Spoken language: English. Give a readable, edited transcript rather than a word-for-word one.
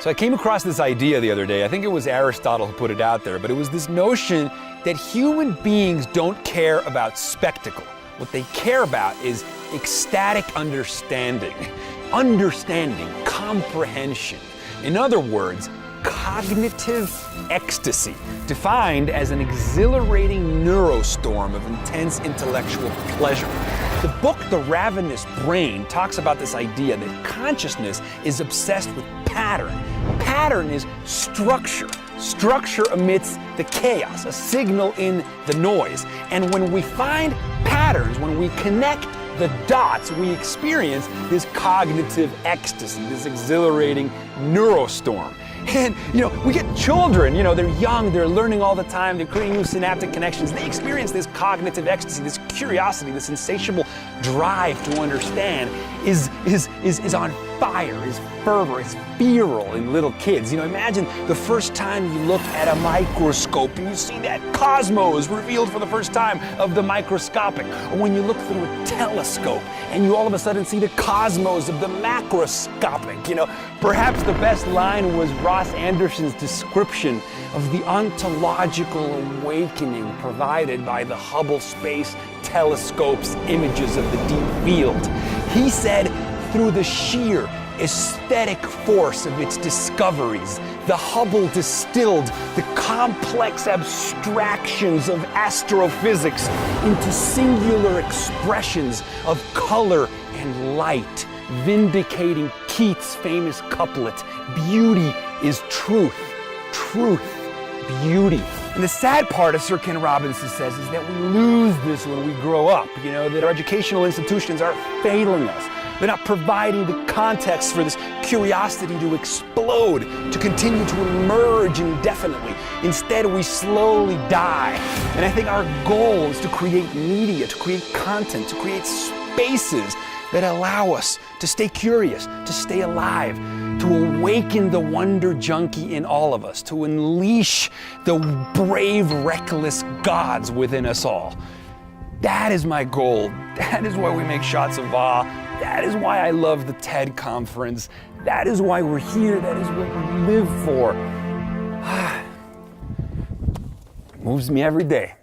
So I came across this idea the other day. I think it was Aristotle who put it out there, but it was this notion that human beings don't care about spectacle. What they care about is ecstatic understanding, comprehension. In other words, cognitive ecstasy, defined as an exhilarating neurostorm of intense intellectual pleasure. The book, The Ravenous Brain, talks about this idea that consciousness is obsessed with pattern. Pattern is structure. Structure emits the chaos, a signal in the noise. And when we find patterns, when we connect the dots, we experience this cognitive ecstasy, this exhilarating neurostorm. And, we get children, they're young, they're learning all the time, they're creating new synaptic connections. They experience this cognitive ecstasy, this curiosity, this insatiable drive to understand is on fire, is fervor, is virile in little kids. Imagine the first time you look at a microscope and you see that cosmos revealed for the first time of the microscopic. Or when you look through a telescope and you all of a sudden see the cosmos of the macroscopic. Perhaps the best line was Ross Anderson's description of the ontological awakening provided by the Hubble Space Telescope's images of the deep field. He said, through the sheer aesthetic force of its discoveries, the Hubble distilled the complex abstractions of astrophysics into singular expressions of color and light, vindicating Keats' famous couplet, "Beauty is truth, truth, beauty." And the sad part, as Sir Ken Robinson says, is that we lose this when we grow up, that our educational institutions are failing us. They're not providing the context for this curiosity to explode, to continue to emerge indefinitely. Instead, we slowly die. And I think our goal is to create media, to create content, to create spaces that allow us to stay curious, to stay alive, to awaken the wonder junkie in all of us, to unleash the brave, reckless gods within us all. That is my goal. That is why we make Shots of Awe. That is why I love the TED Conference. That is why we're here. That is what we live for. It moves me every day.